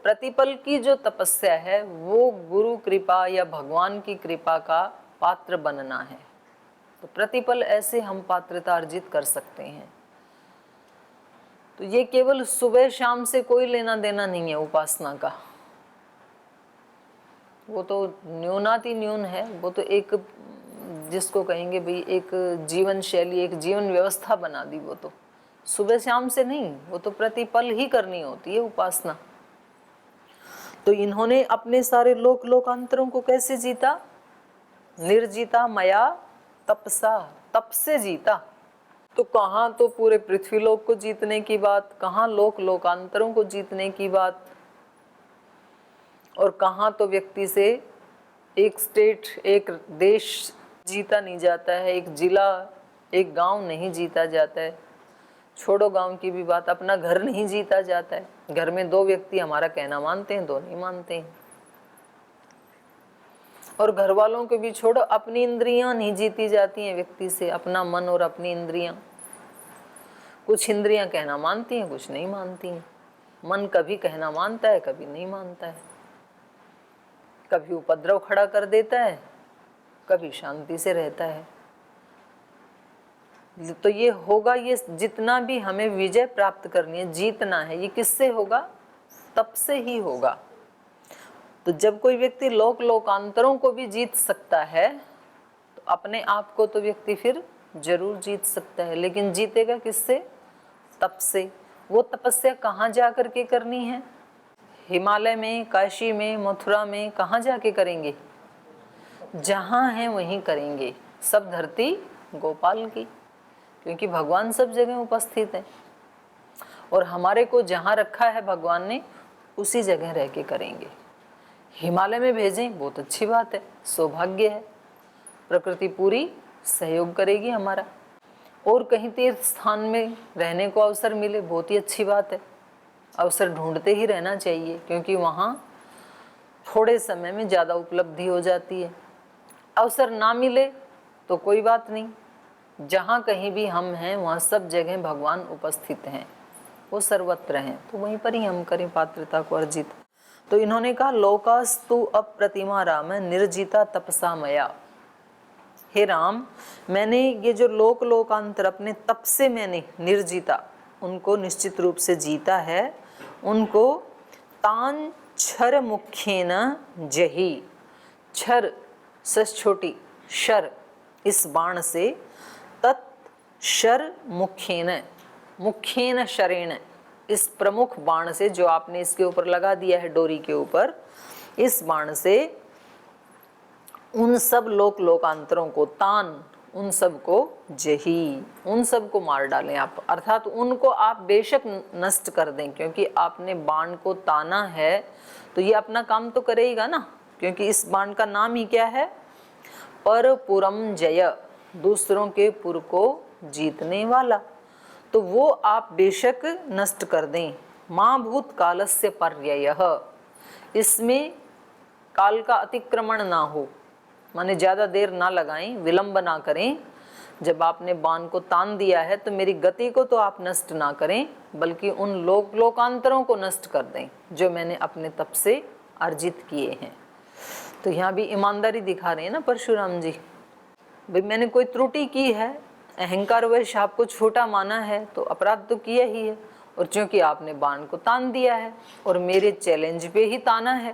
प्रतिपल की जो तपस्या है वो गुरु कृपा या भगवान की कृपा का पात्र बनना है। तो प्रतिपल ऐसे हम पात्रता अर्जित कर सकते हैं। तो ये केवल सुबह शाम से कोई लेना देना नहीं है उपासना का, वो तो न्यूनाति न्यून है। वो तो एक, जिसको कहेंगे भाई एक जीवन शैली, एक जीवन व्यवस्था बना दी। वो तो सुबह शाम से नहीं, वो तो प्रतिपल ही करनी होती है उपासना। तो इन्होंने अपने सारे लोक लोकांतरों को कैसे जीता? निर्जीता मया तपसा, तप से जीता। तो कहाँ तो पूरे पृथ्वी लोक को जीतने की बात, कहाँ लोक लोकांतरों को जीतने की बात, और कहाँ तो व्यक्ति से एक स्टेट, एक देश जीता नहीं जाता है, एक जिला, एक गांव नहीं जीता जाता है। छोड़ो गांव की भी बात, अपना घर नहीं जीता जाता है। घर में दो व्यक्ति हमारा कहना मानते हैं, दो नहीं मानते हैं। और घर वालों को भी छोड़ो, अपनी इंद्रियां नहीं जीती जाती हैं व्यक्ति से, अपना मन और अपनी इंद्रियां। कुछ इंद्रियां कहना मानती हैं, कुछ नहीं मानती हैं। मन कभी कहना मानता है, कभी नहीं मानता है। कभी उपद्रव खड़ा कर देता है, कभी शांति से रहता है। तो ये होगा, ये जितना भी हमें विजय प्राप्त करनी है, जीतना है, ये किससे होगा? तप से ही होगा। तो जब कोई व्यक्ति लोक लोकांतरों को भी जीत सकता है, तो अपने आप को तो व्यक्ति फिर जरूर जीत सकता है। लेकिन जीतेगा किससे? तप से। वो तपस्या कहाँ जा करके करनी है? हिमालय में, काशी में, मथुरा में, कहाँ जाके करेंगे? जहाँ हैं वहीं करेंगे। सब धरती गोपाल की, क्योंकि भगवान सब जगह उपस्थित है। और हमारे को जहाँ रखा है भगवान ने, उसी जगह रह के करेंगे। हिमालय में भेजें, बहुत अच्छी बात है, सौभाग्य है, प्रकृति पूरी सहयोग करेगी हमारा। और कहीं तीर्थ स्थान में रहने को अवसर मिले, बहुत ही अच्छी बात है। अवसर ढूंढते ही रहना चाहिए, क्योंकि वहाँ थोड़े समय में ज़्यादा उपलब्धि हो जाती है। अवसर ना मिले तो कोई बात नहीं, जहाँ कहीं भी हम हैं वहाँ सब जगह भगवान उपस्थित हैं, वो सर्वत्र हैं, तो वहीं पर ही हम करें पात्रता को अर्जित। तो इन्होंने कहा लोकास्तु अप्रतिमा राम निर्जिता तपसा मया। हे राम, मैंने ये जो लोक लोकांतर अपने तप से मैंने निर्जीता, उनको निश्चित रूप से जीता है। उनको तान क्षर मुख्येन जही, क्षर सस छोटी, शर इस बाण से, तत् शर मुख्येन, मुख्येन शरेण, इस प्रमुख बाण से जो आपने इसके ऊपर लगा दिया है डोरी के ऊपर, इस बाण से उन सब लोक लोकांतरों को, तान उन सब को, जही उन सब को मार डालें आप, अर्थात उनको आप बेशक नष्ट कर दें। क्योंकि आपने बाण को ताना है तो ये अपना काम तो करेगा ना, क्योंकि इस बाण का नाम ही क्या है? पर पुरम जय, दूसरों के पुर को जीतने वाला। तो वो आप बेशक नष्ट कर दें। माँ भूत कालस्य पर्ययः, इसमें काल का अतिक्रमण ना हो, माने ज़्यादा देर ना लगाएं, विलंब ना करें। जब आपने बाण को तान दिया है तो मेरी गति को तो आप नष्ट ना करें, बल्कि उन लोक लोकांतरों को नष्ट कर दें जो मैंने अपने तप से अर्जित किए हैं। तो यहाँ भी ईमानदारी दिखा रहे हैं ना परशुराम जी, भाई मैंने कोई त्रुटि की है, अहंकार वश आपको छोटा माना है, तो अपराध तो किया ही है। और चूंकि आपने बाण को तान दिया है और मेरे चैलेंज पे ही ताना है,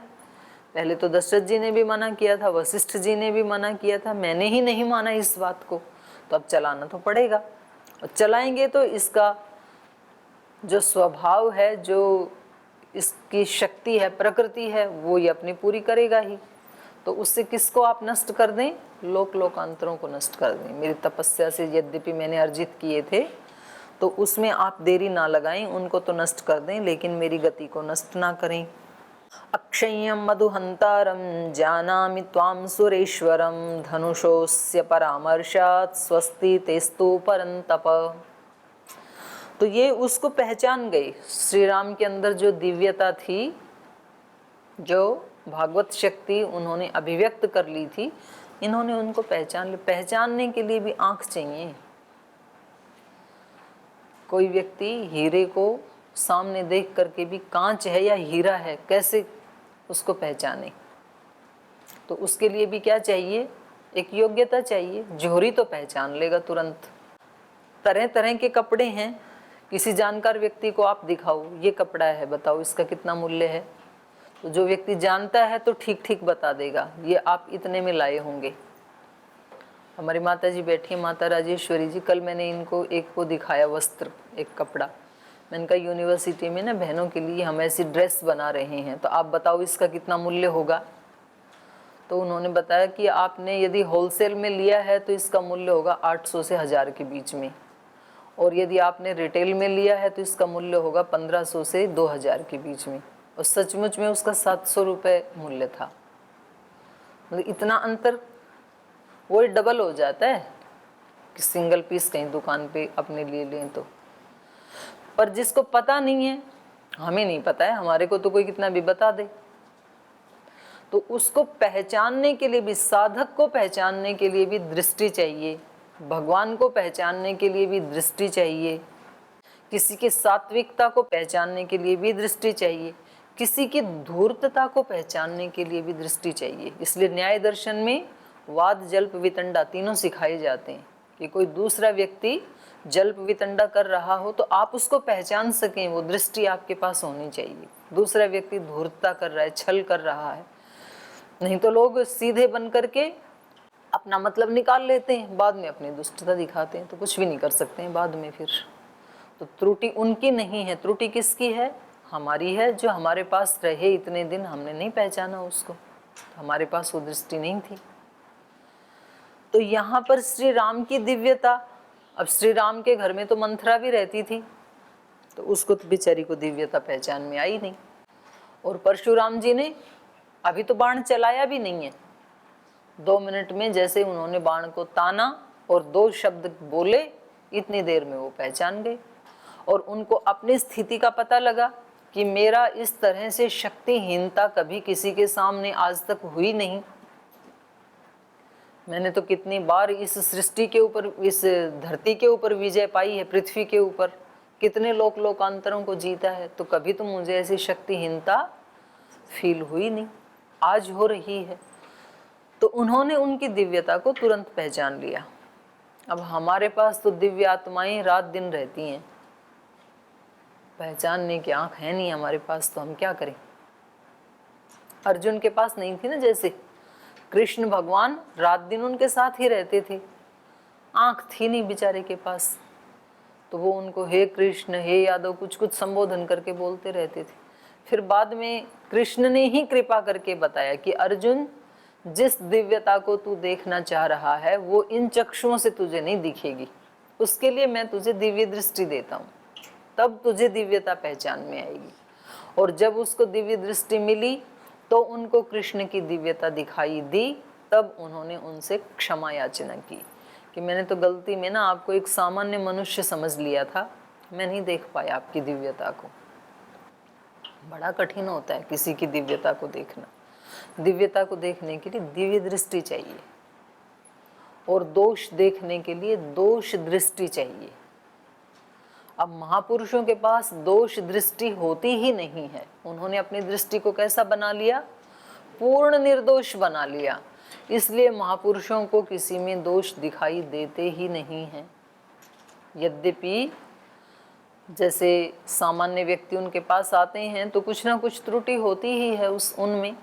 पहले तो दशरथ जी ने भी मना किया था, वशिष्ठ जी ने भी मना किया था, मैंने ही नहीं माना इस बात को, तो अब चलाना तो पड़ेगा। और चलाएंगे तो इसका जो स्वभाव है, जो इसकी शक्ति है, प्रकृति है, वो ये अपनी पूरी करेगा ही। तो उससे किसको आप नष्ट कर दें? लोक लोकांतरों को नष्ट कर दें। मेरी तपस्या से यद्यपि मैंने अर्जित किए थे, तो उसमें आप देरी ना लगाएं, उनको तो नष्ट कर दें, लेकिन मेरी गति को नष्ट ना करें। अक्षय्यं मधुहंतारं जानामि त्वां सुरेश्वरं, धनुषोस्य परामर्शात् स्वस्ति तेस्तु परंतप। तो ये उसको पहचान गई, श्री राम के अंदर जो दिव्यता थी, जो भागवत शक्ति उन्होंने अभिव्यक्त कर ली थी, इन्होंने उनको पहचान ली। पहचानने के लिए भी आंख चाहिए। कोई व्यक्ति हीरे को सामने देख करके भी कांच है या हीरा है, कैसे उसको पहचाने? तो उसके लिए भी क्या चाहिए? एक योग्यता चाहिए। जोहरी तो पहचान लेगा तुरंत। तरह तरह के कपड़े हैं, किसी जानकार व्यक्ति को आप दिखाओ, ये कपड़ा है, बताओ इसका कितना मूल्य है, तो जो व्यक्ति जानता है तो ठीक ठीक बता देगा, ये आप इतने में लाए होंगे। हमारी माता जी बैठी है, माता राजेश्वरी जी, कल मैंने इनको एक को दिखाया वस्त्र, एक कपड़ा। मैंने कहा यूनिवर्सिटी में ना बहनों के लिए हम ऐसी ड्रेस बना रहे हैं, तो आप बताओ इसका कितना मूल्य होगा। तो उन्होंने बताया कि आपने यदि होलसेल में लिया है तो इसका मूल्य होगा 800 से 1000 के बीच में, और यदि आपने रिटेल में लिया है तो इसका मूल्य होगा 1500 से 2000 के बीच में। और सचमुच में उसका 700 रुपये मूल्य था। मतलब इतना अंतर, वो डबल हो जाता है कि सिंगल पीस कहीं दुकान पे अपने लिए लें तो। पर जिसको पता नहीं है, हमें नहीं पता है, हमारे को तो कोई कितना भी बता दे, तो उसको पहचानने के लिए भी, साधक को पहचानने के लिए भी दृष्टि चाहिए, भगवान को पहचानने के लिए भी दृष्टि चाहिए, किसी की सात्विकता को पहचानने के लिए भी दृष्टि चाहिए, किसी की धूर्तता को पहचानने के लिए भी दृष्टि चाहिए। इसलिए न्याय दर्शन में वाद जल्प वितंडा तीनों सिखाए जाते हैं कि कोई दूसरा व्यक्ति जल्प वितंडा कर रहा हो तो आप उसको पहचान सकें, वो दृष्टि आपके पास होनी चाहिए। दूसरा व्यक्ति धूर्तता कर रहा है, छल कर रहा है, नहीं तो लोग सीधे बन करके अपना मतलब निकाल लेते हैं, बाद में अपनी दुष्टता दिखाते हैं, तो कुछ भी नहीं कर सकते हैं बाद में फिर। तो त्रुटि उनकी नहीं है, त्रुटि किसकी है? हमारी है, जो हमारे पास रहे इतने दिन हमने नहीं पहचाना उसको, तो हमारे पास वो दृष्टि नहीं थी। तो यहाँ पर श्री राम की दिव्यता, अब श्री राम के घर में तो मंथरा भी रहती थी, तो उसको तो बेचारी को दिव्यता पहचान में आई नहीं। और परशुराम जी ने अभी तो बाण चलाया भी नहीं है, 2 मिनट में जैसे उन्होंने बाण को ताना और 2 शब्द बोले, इतनी देर में वो पहचान गए। और उनको अपनी स्थिति का पता लगा कि मेरा इस तरह से शक्तिहीनता कभी किसी के सामने आज तक हुई नहीं। मैंने तो कितनी बार इस सृष्टि के ऊपर, इस धरती के ऊपर विजय पाई है, पृथ्वी के ऊपर कितने लोकांतरों को जीता है, तो कभी तो मुझे ऐसी शक्तिहीनता फील हुई नहीं, आज हो रही है। तो उन्होंने उनकी दिव्यता को तुरंत पहचान लिया। अब हमारे पास तो दिव्य आत्माएं रात दिन रहती हैं, पहचानने की आंख है नहीं हमारे पास, तो हम क्या करें? अर्जुन के पास नहीं थी ना, जैसे कृष्ण भगवान रात दिन उनके साथ ही रहते थे, आंख थी नहीं बेचारे के पास, तो वो उनको हे कृष्ण हे यादव कुछ कुछ संबोधन करके बोलते रहते थे। फिर बाद में कृष्ण ने ही कृपा करके बताया कि अर्जुन, जिस दिव्यता को तू देखना चाह रहा है वो इन चक्षुओं से तुझे नहीं दिखेगी, उसके लिए मैं तुझे दिव्य दृष्टि देता हूँ, तब तुझे दिव्यता पहचान में आएगी। और जब उसको दिव्य दृष्टि मिली तो उनको कृष्ण की दिव्यता दिखाई दी, तब उन्होंने उनसे क्षमा याचना की कि मैंने तो गलती में ना आपको एक सामान्य मनुष्य समझ लिया था, मैं नहीं देख पाया आपकी दिव्यता को। बड़ा कठिन होता है किसी की दिव्यता को देखना। दिव्यता को देखने के लिए दिव्य दृष्टि चाहिए, और दोष देखने के लिए दोष दृष्टि चाहिए। अब महापुरुषों के पास दोष दृष्टि होती ही नहीं है, उन्होंने अपनी दृष्टि को कैसा बना लिया? पूर्ण निर्दोष बना लिया। इसलिए महापुरुषों को किसी में दोष दिखाई देते ही नहीं हैं। यद्यपि जैसे सामान्य व्यक्ति उनके पास आते हैं तो कुछ ना कुछ त्रुटि होती ही है उनमें,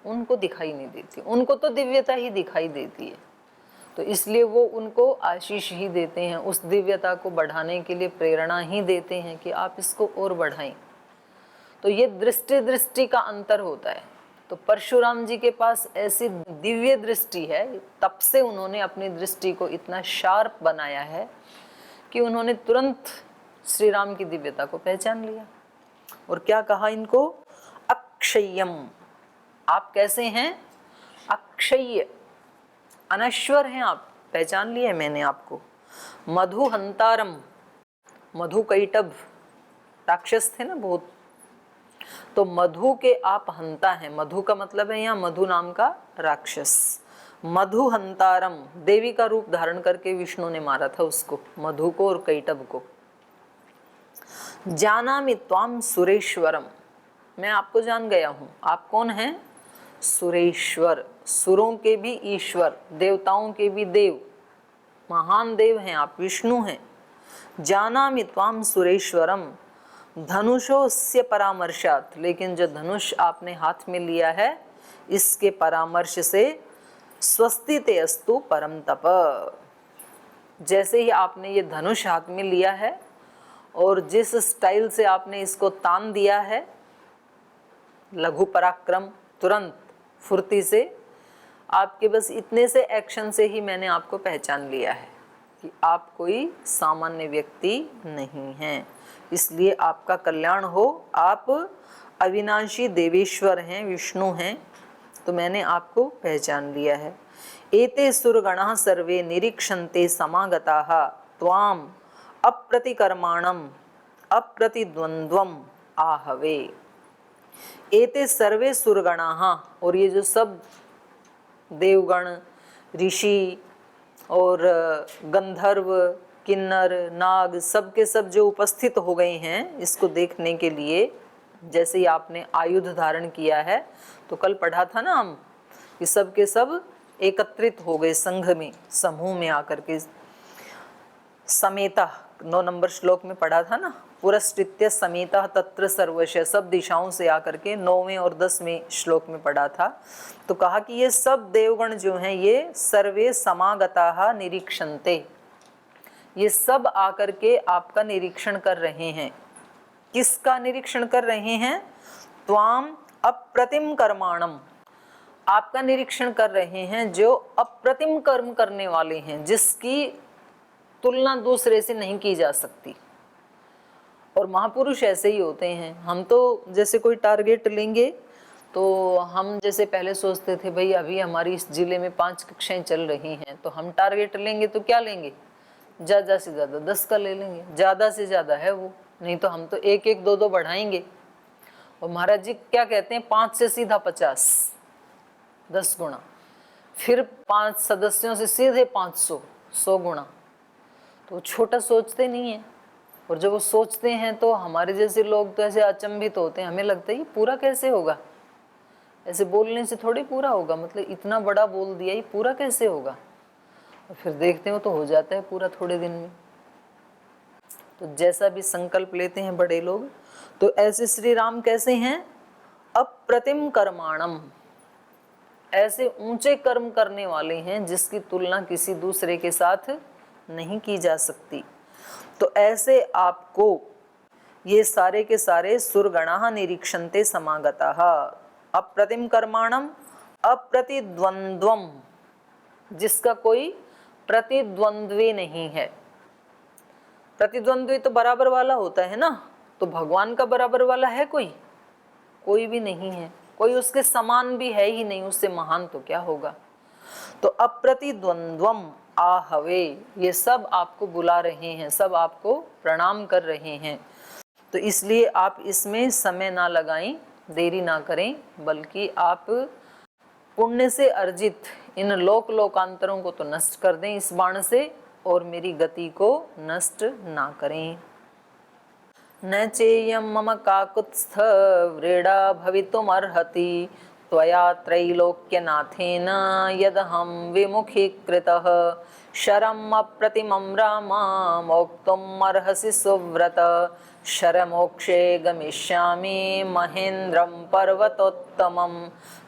उनको दिखाई नहीं देती, उनको तो दिव्यता ही दिखाई देती है। तो इसलिए वो उनको आशीष ही देते हैं, उस दिव्यता को बढ़ाने के लिए प्रेरणा ही देते हैं कि आप इसको और बढ़ाएं। तो ये दृष्टि का अंतर होता है। तो परशुराम जी के पास ऐसी दिव्य दृष्टि है, तब से उन्होंने अपनी दृष्टि को इतना शार्प बनाया है कि उन्होंने तुरंत श्री राम की दिव्यता को पहचान लिया। और क्या कहा इनको? अक्षय्यम, आप कैसे हैं? अक्षय, अनश्वर हैं आप, पहचान लिया मैंने आपको। मधुहंतारम, मधुकैटभ राक्षस थे ना बहुत, तो मधु के आप हंता हैं। मधु का मतलब है यहाँ मधु नाम का राक्षस। मधुहंतारम, देवी का रूप धारण करके विष्णु ने मारा था उसको, मधु को और कैटभ को। जानामि त्वाम सुरेश्वरम, मैं आपको जान गया हूँ। आप कौन हैं? सुरेश्वर, सुरों के भी ईश्वर, देवताओं के भी देव, महान देव हैं आप, विष्णु हैं। जानामि त्वाम सुरेश्वरम धनुषोस्य परामर्शात, लेकिन जो धनुष आपने हाथ में लिया है इसके परामर्श से स्वस्ति ते अस्तु परम तप, जैसे ही आपने ये धनुष हाथ में लिया है और जिस स्टाइल से आपने इसको तान दिया है, लघु पराक्रम, तुरंत फुर्ती से, आपके बस इतने से एक्शन से ही मैंने आपको पहचान लिया है कि आप कोई सामान्य व्यक्ति नहीं हैं, इसलिए आपका कल्याण हो। आप अविनाशी देवेश्वर हैं, विष्णु हैं, तो मैंने आपको पहचान लिया है। एते सुरगणाः सर्वे निरीक्षन्ते समागताः त्वाम अप्रतिकर्माणम अप्रतिद्वंद्वम आहवे। एते सर्वे सुरगणाः, और ये जो सब देवगण, ऋषि और गंधर्व, किन्नर, नाग, सब के सब जो उपस्थित हो गए हैं इसको देखने के लिए, जैसे ही आपने आयुध धारण किया है, तो कल पढ़ा था ना हम कि सब के सब एकत्रित हो गए संघ में, समूह में आकर के। समेता 9 नंबर श्लोक में पढ़ा था ना, पुरस्कृत्य समेता तत्र सर्वश, सब दिशाओं से आकर के 9वें और 10वें श्लोक में पढ़ा था। तो कहा कि ये सब देवगण जो हैं ये सर्वे समागताः निरीक्षन्ते, ये सब आकर के आपका निरीक्षण कर रहे हैं। किसका निरीक्षण कर रहे हैं? त्वाम अप्रतिम कर्माणम, आपका निरीक्षण कर रहे हैं जो अप्रतिम कर्म करने वाले हैं, जिसकी तुलना दूसरे से नहीं की जा सकती। और महापुरुष ऐसे ही होते हैं। हम तो जैसे कोई टारगेट लेंगे तो हम जैसे पहले सोचते थे भाई अभी हमारी इस जिले में 5 कक्षाएं चल रही हैं, तो हम टारगेट लेंगे तो क्या लेंगे? ज़्यादा से ज़्यादा 10 का ले लेंगे, ज़्यादा से ज़्यादा है वो, नहीं तो हम तो 1-1, 2-2 बढ़ाएंगे। और महाराज जी क्या कहते हैं? 5 से सीधा 50, 10 गुना, फिर 5 सदस्यों से सीधे 500, 100 गुना। तो छोटा सोचते नहीं है, और जब वो सोचते हैं तो हमारे जैसे लोग तो ऐसे अचंभित होते हैं, हमें लगता है ये पूरा कैसे होगा? ऐसे बोलने से थोड़ी पूरा होगा, मतलब इतना बड़ा बोल दिया, ये पूरा कैसे होगा? और फिर देखते हो तो हो जाता है पूरा थोड़े दिन में। तो जैसा भी संकल्प लेते हैं बड़े लोग, तो ऐसे श्री राम कैसे हैं? अप्रतिम कर्माणम, ऐसे ऊंचे कर्म करने वाले हैं जिसकी तुलना किसी दूसरे के साथ नहीं की जा सकती। तो ऐसे आपको ये सारे के सारे सुरगणाः निरीक्षन्ते समागताः अप्रतिम कर्माणम अप्रतिद्वंद्वम, जिसका कोई प्रतिद्वंद्वी नहीं है। प्रतिद्वंद्वी तो बराबर वाला होता है ना, तो भगवान का बराबर वाला है कोई? कोई भी नहीं है, कोई उसके समान भी है ही नहीं, उससे महान तो क्या होगा। तो अप्रतिद्वंद्वम आहवे, ये सब आपको बुला रहे हैं, सब आपको प्रणाम कर रहे हैं। तो इसलिए आप इसमें समय ना लगाएं, देरी ना करें, बल्कि आप पुण्य से अर्जित इन लोक लोकांतरों को तो नष्ट कर दें इस बाण से, और मेरी गति को नष्ट ना करें। न चेयं मम काकुत्स्थ व्रीडा भवितुमर्हति त्वया त्रैलोक्यनाथेन यदहं विमुखीकृतः शरम् अप्रतिमं राम मोक्तुम् अर्हसि सुव्रत शरमोक्षे गमिष्यामि महेन्द्रं पर्वतोत्तमं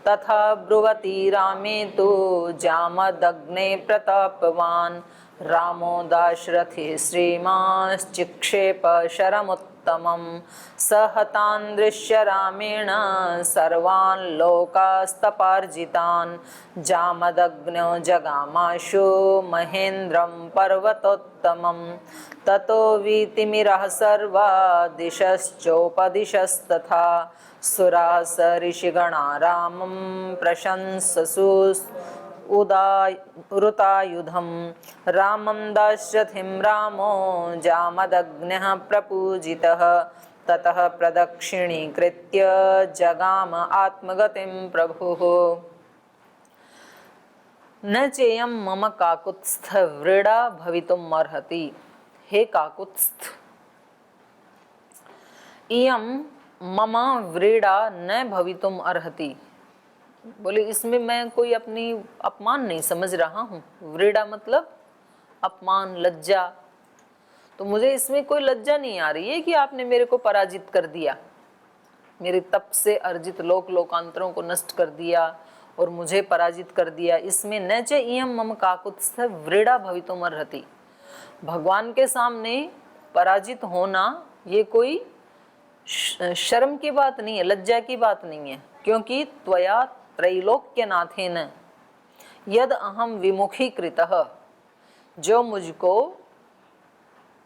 तथा ब्रुवति रामे तु जामदग्ने प्रतापवान् रामो दाशरथि श्रीमांश्चिक्षेप शरमुत्तमं सहतान् दृश्य रामेण सर्वान् लोकास्तपार्जितान् जामदग्न्यो जगामाशु महेन्द्रं पर्वतोत्तमं ततो वीतिमिरः सर्वा दिशश्चोपदिशस्तथा सुराः स ऋषिगणा रामं प्रशंससु उदारुतायुधं रामं दाशरथिं रामो जामदग्न्यः प्रपूजितः ततः प्रदक्षिणीकृत्य जगाम आत्मगतिं प्रभुः। न चेयं मम काकुत्स्थ व्रीडा भवितुम् अर्हति। हे काकुत्स्थ, इयं मम व्रीड़ा न भवितुम अर्हति। बोले इसमें मैं कोई अपनी अपमान नहीं समझ रहा हूँ। व्रीड़ा मतलब अपमान, लज्जा। तो मुझे इसमें कोई लज्जा नहीं आ रही है कि आपने मेरे को पराजित कर दिया, मेरे तप से अर्जित लोक लोकांतरों को नष्ट कर दिया और मुझे पराजित कर दिया। इसमें न च इयं मम काकुत्स्थ व्रीड़ा भवितुम अर्हति। भगवान के सामने पराजित होना ये कोई शर्म की बात नहीं है, लज्जा की बात नहीं है, क्योंकि त्वया त्रैलोक्यनाथेन यद अहम विमुखीकृतः, जो मुझको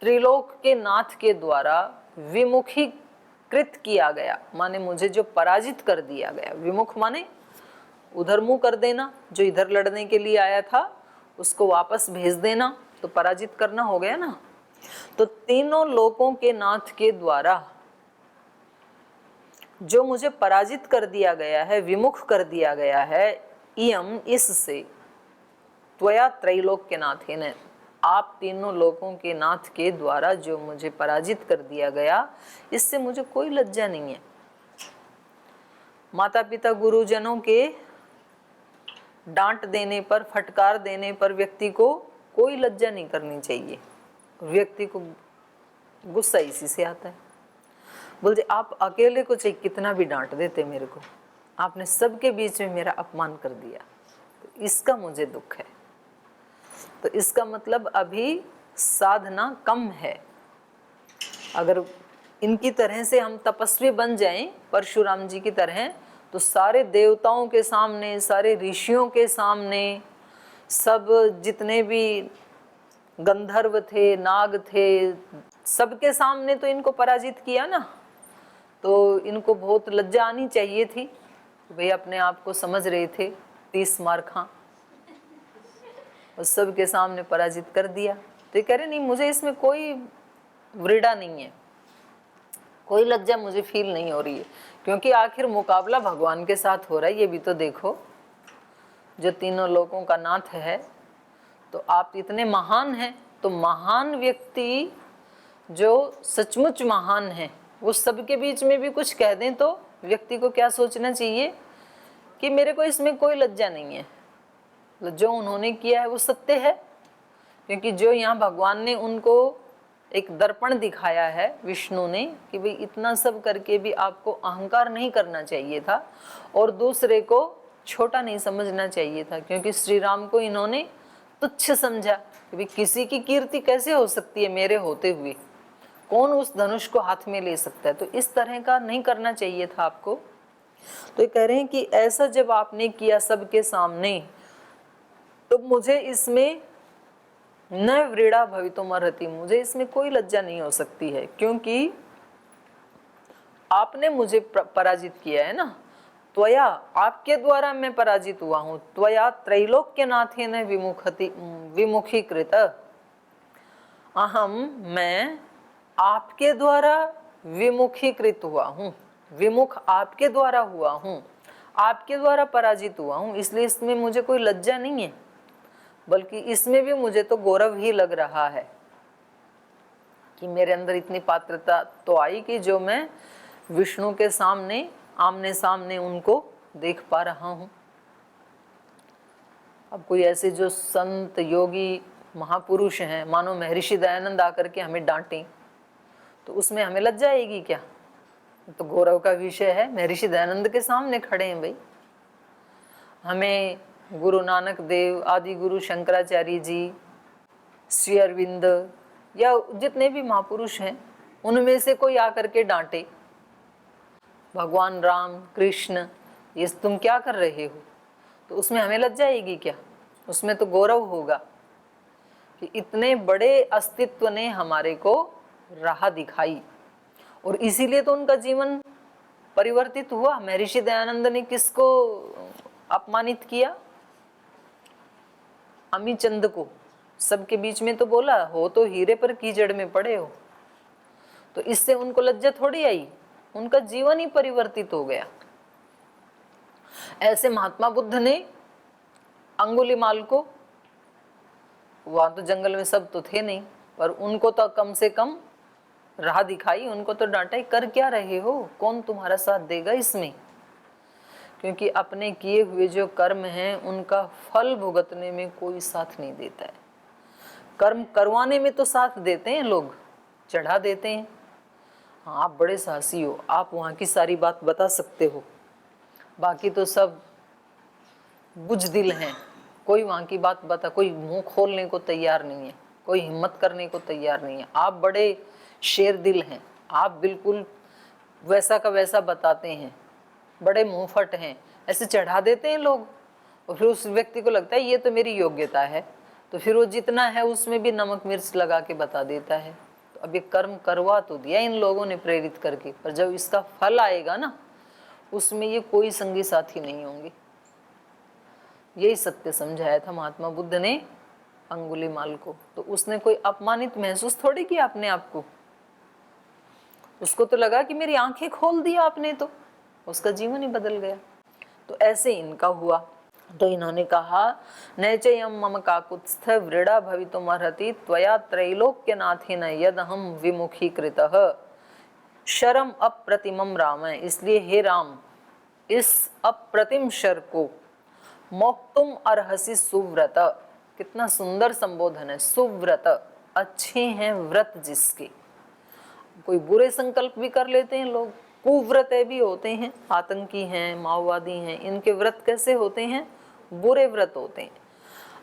त्रिलोक के नाथ के द्वारा विमुखीकृत किया गया, माने मुझे जो पराजित कर दिया गया। विमुख माने उधर मुंह कर देना, जो इधर लड़ने के लिए आया था उसको वापस भेज देना, तो पराजित करना हो गया ना। तो तीनों लोकों के नाथ के द्वारा जो मुझे पराजित कर दिया गया है, विमुख कर दिया गया है, इयम इससे, त्वया त्रैलोक्य नाथेन, आप तीनों लोकों के नाथ के द्वारा जो मुझे पराजित कर दिया गया, इससे मुझे कोई लज्जा नहीं है। माता पिता गुरुजनों के डांट देने पर, फटकार देने पर व्यक्ति को कोई लज्जा नहीं करनी चाहिए। व्यक्ति को गुस्सा इसी से आता है। बोलते आप अकेले को चाहे कितना भी डांट देते मेरे को, आपने सबके बीच में मेरा अपमान कर दिया, तो इसका मुझे दुख है। तो इसका मतलब अभी साधना कम है। अगर इनकी तरह से हम तपस्वी बन जाएं, परशुराम जी की तरह, तो सारे देवताओं के सामने, सारे ऋषियों के सामने, सब जितने भी गंधर्व थे, नाग थे, सबके सामने तो इनको पराजित किया ना। तो इनको बहुत लज्जा आनी चाहिए थी। वे अपने आप को समझ रहे थे 30 मार खां, और सबके सामने पराजित कर दिया। तो ये कह रहे नहीं, मुझे इसमें कोई व्रीड़ा नहीं है, कोई लज्जा मुझे फील नहीं हो रही है, क्योंकि आखिर मुकाबला भगवान के साथ हो रहा है। ये भी तो देखो, जो तीनों लोगों का नाथ है, तो आप इतने महान हैं। तो महान व्यक्ति जो सचमुच महान है, वो सबके बीच में भी कुछ कह दें तो व्यक्ति को क्या सोचना चाहिए कि मेरे को इसमें कोई लज्जा नहीं है, जो उन्होंने किया है वो सत्य है। क्योंकि जो यहाँ भगवान ने उनको एक दर्पण दिखाया है, विष्णु ने, कि भाई इतना सब करके भी आपको अहंकार नहीं करना चाहिए था और दूसरे को छोटा नहीं समझना चाहिए था। क्योंकि श्री राम को इन्होंने तुच्छ समझा कि भाई किसी की कीर्ति कैसे हो सकती है मेरे होते हुए, कौन उस धनुष को हाथ में ले सकता है। तो इस तरह का नहीं करना चाहिए था आपको। तो ये कह रहे हैं कि ऐसा जब आपने किया सबके सामने, तो मुझे इसमें न व्रीड़ा भवितुमर्हति, मुझे इसमें कोई लज्जा नहीं हो सकती है, क्योंकि आपने मुझे पराजित किया है ना। त्वया, आपके द्वारा मैं पराजित हुआ हूँ। त्वया त्रैलोक्यनाथेन विमुखीकृत, अहम, मैं आपके द्वारा विमुखीकृत हुआ हूँ, विमुख आपके द्वारा हुआ हूँ, आपके द्वारा पराजित हुआ हूँ। इसलिए इसमें मुझे कोई लज्जा नहीं है, बल्कि इसमें भी मुझे तो गौरव ही लग रहा है कि मेरे अंदर इतनी पात्रता तो आई कि जो मैं विष्णु के सामने आमने सामने उनको देख पा रहा हूँ। अब कोई ऐसे जो संत योगी महापुरुष हैं, मानो महर्षि दयानंद आकर के हमें डांटें, तो उसमें हमें लज्जा आएगी क्या? तो गौरव का विषय है, महर्षि दयानंद के सामने खड़े हैं भाई। हमें गुरु नानक देव, आदि गुरु शंकराचार्य जी, श्री अरविंद, या जितने भी महापुरुष हैं, उनमें से कोई आकर के डांटे, भगवान राम कृष्ण ये तुम क्या कर रहे हो, तो उसमें हमें लज्जा आएगी क्या? उसमें तो गौरव होगा कि इतने बड़े अस्तित्व ने हमारे को राह दिखाई, और इसीलिए तो उनका जीवन परिवर्तित हुआ। महर्षि दयानंद ने किसको अपमानित किया? अमी चंद को। सबके बीच में तो बोला, हो तो हीरे पर कीचड़ में पड़े हो। तो इससे उनको लज्जा थोड़ी आई, उनका जीवन ही परिवर्तित हो गया। ऐसे महात्मा बुद्ध ने अंगुलीमाल को, वहां तो जंगल में सब तो थे नहीं, पर उनको तो कम से कम राह दिखाई, उनको तो डांटा, कर क्या रहे हो, कौन तुम्हारा साथ देगा इसमें। क्योंकि अपने किए हुए जो कर्म हैं उनका फल भुगतने में कोई साथ नहीं देता है। कर्म करवाने में तो साथ देते हैं लोग, चढ़ा देते हैं। हाँ, आप बड़े साहसी हो, आप वहाँ की सारी बात बता सकते हो, बाकी तो सब बुजदिल हैं, कोई वहाँ की बात बता, कोई मुंह खोलने को तैयार नहीं है, कोई हिम्मत करने को तैयार नहीं है। आप बड़े शेर दिल हैं, आप बिल्कुल वैसा का वैसा बताते हैं, बड़े मुंहफट हैं, ऐसे चढ़ा देते हैं लोग। और फिर उस व्यक्ति को लगता है ये तो मेरी योग्यता है, तो फिर वो जितना है उसमें भी नमक मिर्च लगा के बता देता है। तो अब ये कर्म करवा तो दिया इन लोगों ने प्रेरित करके, पर जब इसका फल आएगा ना, उसमें ये कोई संगी साथी नहीं होंगे। यही सत्य समझाया था महात्मा बुद्ध ने अंगुलीमाल को। तो उसने कोई अपमानित महसूस थोड़ी किया अपने आप को, उसको तो लगा कि मेरी आंखें खोल दिया आपने, तो उसका जीवन ही बदल गया। तो ऐसे इनका हुआ। तो इन्होंने कहा, नैचयम मम काकुत्स्थ वृड़ा भवितुमर्हति त्वया त्रैलोक्यनाथेन यदहम विमुखीकृतः शरम अप्रतिमम राम। इसलिए हे राम, इस अप्रतिम शर को मोक्तुम अर्हसि सुव्रत। कितना सुंदर संबोधन है, सुव्रत, अच्छे हैं व्रत जिसके। कोई बुरे संकल्प भी कर लेते हैं लोग, कुव्रत भी होते हैं, आतंकी हैं, माओवादी हैं, इनके व्रत कैसे होते हैं, बुरे व्रत होते हैं।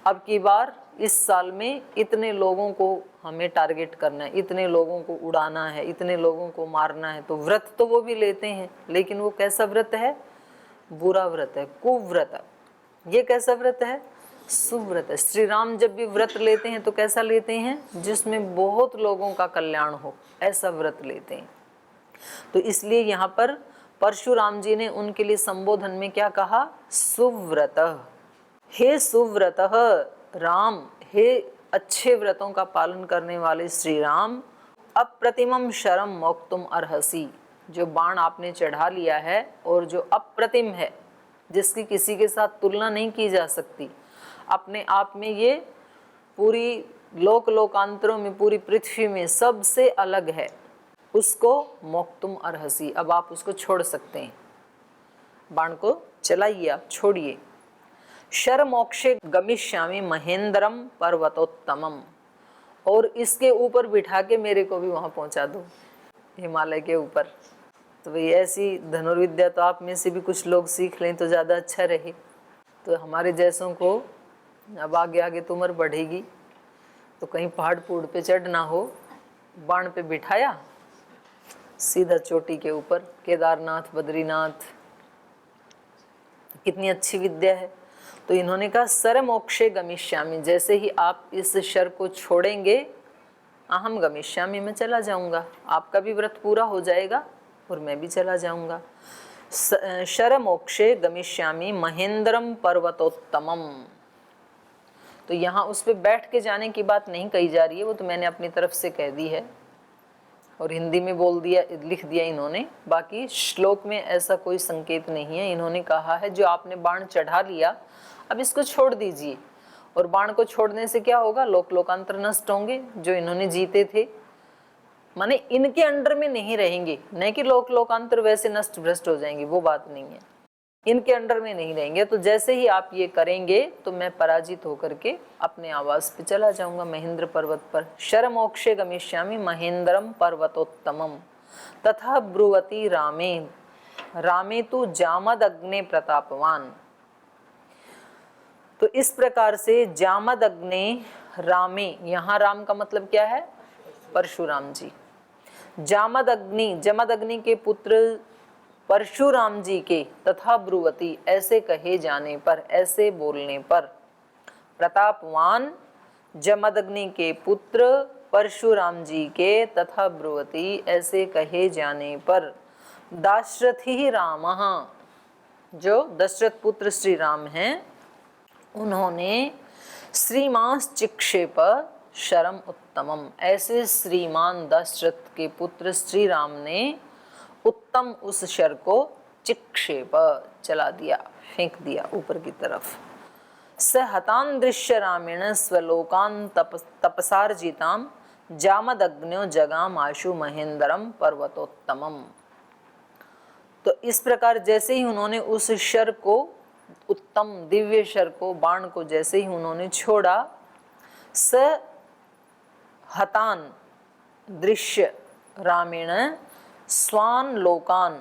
अब की बार इस साल में इतने लोगों को हमें टारगेट करना है, इतने लोगों को उड़ाना है, इतने लोगों को मारना है, तो व्रत तो वो भी लेते हैं, लेकिन वो कैसा व्रत है, बुरा व्रत है, कुव्रत। ये कैसा व्रत है, सुव्रत है। श्री राम जब भी व्रत लेते हैं तो कैसा लेते हैं, जिसमें बहुत लोगों का कल्याण हो, ऐसा व्रत लेते हैं। तो इसलिए यहाँ पर परशुराम जी ने उनके लिए संबोधन में क्या कहा, सुव्रत। हे सुव्रत राम, हे अच्छे व्रतों का पालन करने वाले श्री राम, अप्रतिमम शरम मोक्तुम अर्हसि। जो बाण आपने चढ़ा लिया है और जो अप्रतिम है, जिसकी किसी के साथ तुलना नहीं की जा सकती, अपने आप में ये पूरी लोकांतरों में, पूरी पृथ्वी में सबसे अलग है, उसको मोक्तुम अर्हसि, अब आप उसको छोड़ सकते हैं, बाण को चलाइए, आप छोड़िए। शर मोक्षे गमिष्यामि महेंद्रम पर्वतोत्तमम, और इसके ऊपर बिठा के मेरे को भी वहाँ पहुँचा दो, हिमालय के ऊपर। तो भाई ऐसी धनुर्विद्या तो आप में से भी कुछ लोग सीख लें तो ज़्यादा अच्छा रहे। तो हमारे जैसों को अब आगे आगे तो उम्र बढ़ेगी, तो कहीं पहाड़ पूड़ पे चढ़ ना हो, बाण पे बिठाया, सीधा चोटी के ऊपर, केदारनाथ, बद्रीनाथ, कितनी अच्छी विद्या है। तो इन्होंने कहा सर मोक्षे गमिष्यामि, जैसे ही आप इस शर को छोड़ेंगे, अहम गमिष्यामि, मैं चला जाऊंगा, आपका भी व्रत पूरा हो जाएगा और मैं भी चला जाऊंगा। शर मोक्षे गमिष्यामि महेंद्रम पर्वतोत्तमम। तो यहाँ उस पर बैठ के जाने की बात नहीं कही जा रही है, वो तो मैंने अपनी तरफ से कह दी है और हिंदी में बोल दिया, लिख दिया इन्होंने। बाकी श्लोक में ऐसा कोई संकेत नहीं है। इन्होंने कहा है जो आपने बाण चढ़ा लिया, अब इसको छोड़ दीजिए। और बाण को छोड़ने से क्या होगा, लोकांतर नष्ट होंगे जो इन्होंने जीते थे, माने इनके अंडर में नहीं रहेंगे, नहीं कि लोकांतर वैसे नष्ट भ्रष्ट हो जाएंगे, वो बात नहीं है, इनके अंडर में नहीं रहेंगे। तो जैसे ही आप ये करेंगे तो मैं पराजित होकर के अपने आवास पे चला जाऊंगा, महेंद्र पर्वत पर। शर मोक्षे गमिष्यामि महेंद्रम पर्वतोत्तमम तथा ब्रुवती रामे, रामे तु जामदग्ने प्रतापवान। तो इस प्रकार से जामदग्ने रामे, यहाँ राम का मतलब क्या है, परशुराम जी। जामदग्नि, जमदग्नि के पुत्र परशुराम जी के तथा ब्रुवती, ऐसे कहे जाने पर, ऐसे बोलने पर, प्रतापवान जमदग्नि के पुत्र परशुराम जी के तथा ब्रुवती, ऐसे कहे जाने पर, दाशरथी राम, जो दशरथ पुत्र श्री राम हैं, उन्होंने श्रीमांस चिक्षेप शरम उत्तमम, ऐसे श्रीमान दशरथ के पुत्र श्री राम ने उत्तम उस शर को चिक्षेप, चला दिया, फेंक दिया ऊपर की तरफ। स हतान दृश्य रामेण स्वलोकान तपसार्जिताम जामदग्न्यो जगाम आशु महेंद्रम पर्वतोत्तमम। तो इस प्रकार जैसे ही उन्होंने उस शर को, उत्तम दिव्य शर को, बाण को जैसे ही उन्होंने छोड़ा, स हतान दृश्य रामेण स्वान लोकान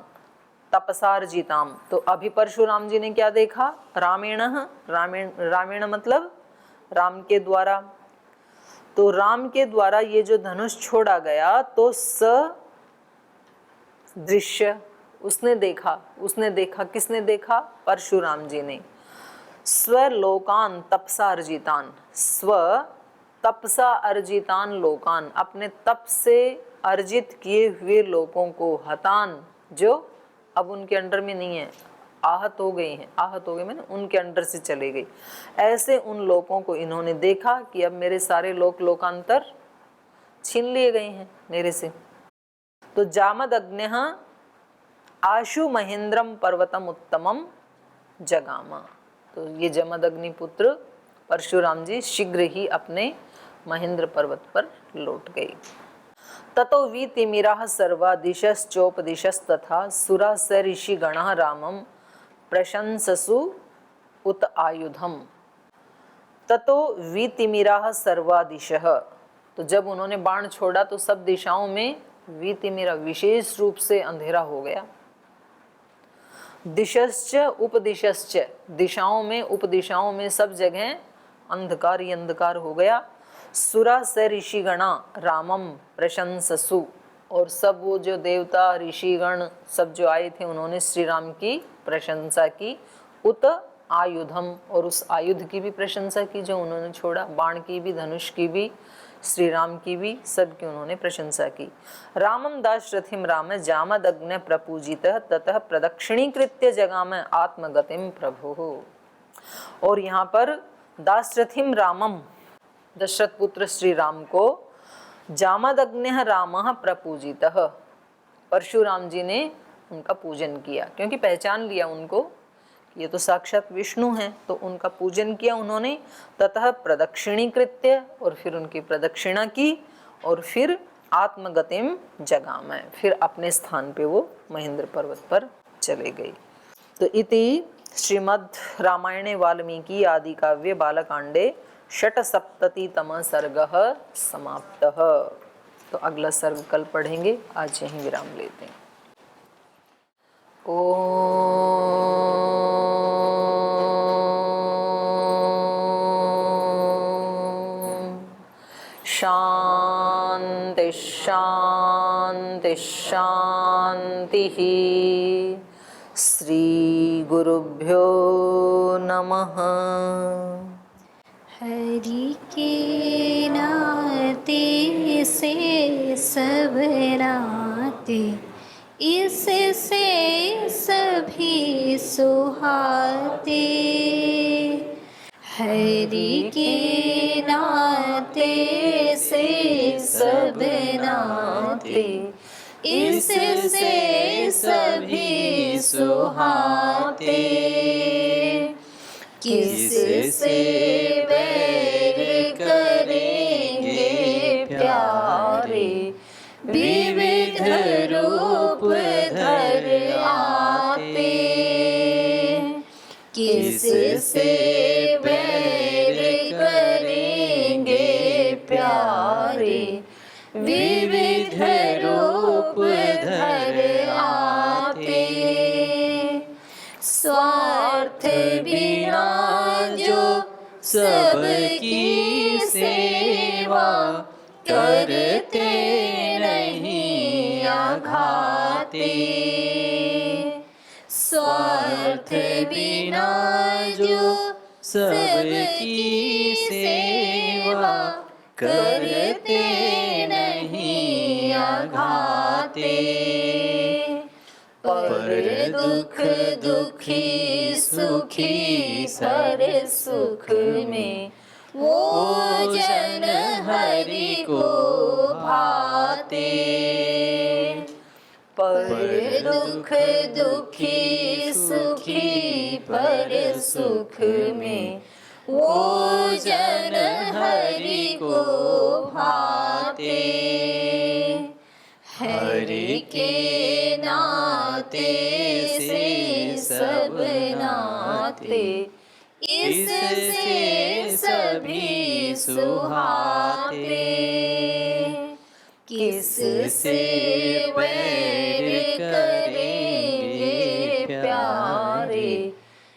तपसार्जिताम। तो अभी परशुराम जी ने क्या देखा? रामेण, रामेण मतलब राम के द्वारा। तो राम के द्वारा ये जो धनुष छोड़ा गया, तो स दृश्य उसने देखा। उसने देखा, किसने देखा? परशुराम जी ने। स्वलोकान तपसा अर्जितान, स्व तपसा अर्जितान लोकान, अपने तप से अर्जित किए हुए लोगों को, हतान जो अब उनके अंडर में नहीं है, आहत हो गए हैं, आहत हो गए मैंने उनके अंडर से चले गई, ऐसे उन लोगों को इन्होंने देखा कि अब मेरे सारे लोकांतर छीन लिए गए हैं मेरे से। तो जामदग्न्यः आशु महेंद्रम पर्वतम उत्तमम जगामा। तो ये जमदग्नि पुत्र परशुराम जी शीघ्र ही अपने महेंद्र पर्वत पर लौट गए। ततो वीतिमिराः सर्वा दिशश्चोपदिशस्तथा सुरा स ऋषिगणः रामं प्रशंससु उत आयुधम। ततो वीतिमिराः सर्वा दिशः, तो जब उन्होंने बाण छोड़ा तो सब दिशाओं में वीतिमिरा विशेष रूप से अंधेरा हो गया। दिशश्च उपदिशश्च, दिशाओं में उपदिशाओं में सब जगह अंधकार ही अंधकार हो गया। सुरा स ऋषिगणा रामम प्रशंससु, और सब वो जो देवता ऋषिगण सब जो आए थे उन्होंने श्री राम की प्रशंसा की। उत आयुधम, और उस आयुध की भी प्रशंसा की जो उन्होंने छोड़ा, बाण की भी, धनुष की भी, श्री राम की भी, सबकी उन्होंने प्रशंसा की। रामम दाशरथिम राम जामदग्न्य प्रपूजितः ततः प्रदक्षिणीकृत्य जगाम आत्मगतिम प्रभु। और यहाँ पर दाशरथिम रामम, दशरथ पुत्र श्री राम को, जामदग्न्यः रामः प्रपूजितः, परशुराम जी ने उनका पूजन किया, क्योंकि पहचान लिया उनको ये तो साक्षात विष्णु हैं, तो उनका पूजन किया उन्होंने। ततः प्रदक्षिणीकृत्य, और फिर उनकी प्रदक्षिणा की, और फिर आत्मगतिम जगाम, फिर अपने स्थान पे वो महेंद्र पर्वत पर चले गए। तो इति श्रीमद् रामायणे वाल्मीकि आदि काव्ये बालकांडे षट्सप्ततितमः सर्गः समाप्तः। तो अगला सर्ग कल पढ़ेंगे, आज यहीं विराम लेते हैं। शांति शांति शांति। श्री गुरुभ्यो नमः। हरि के नाते से सब नाते, इससे सभी सुहाते। हरि के नाते से सब नाते, इससे सभी सुहाते। किससे बैर करेंगे प्यारे, विविध रूप धर आते। किससे बैर करेंगे प्यारे, विविध रूप धर आते। स्वार्थ बिना जो सबकी सेवा, करते नहीं आघाते। स्वार्थ बिना जो सबकी सेवा, करते नहीं आघाते। पर दुख दुखी सुखी सर सुख में, वो जन हरि को भाते। पर दुख दुखी सुखी पर सुख में, वो जन हरि को भाते। के नाते से सब नाते, इससे सभी सुहाते। किससे वैर करेंगे प्यारे,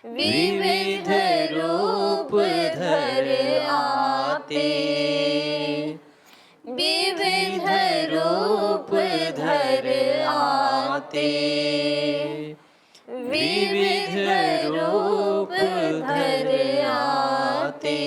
विविध रूप धर आते, विविध रूप धर आते, विविध रूप धर आते।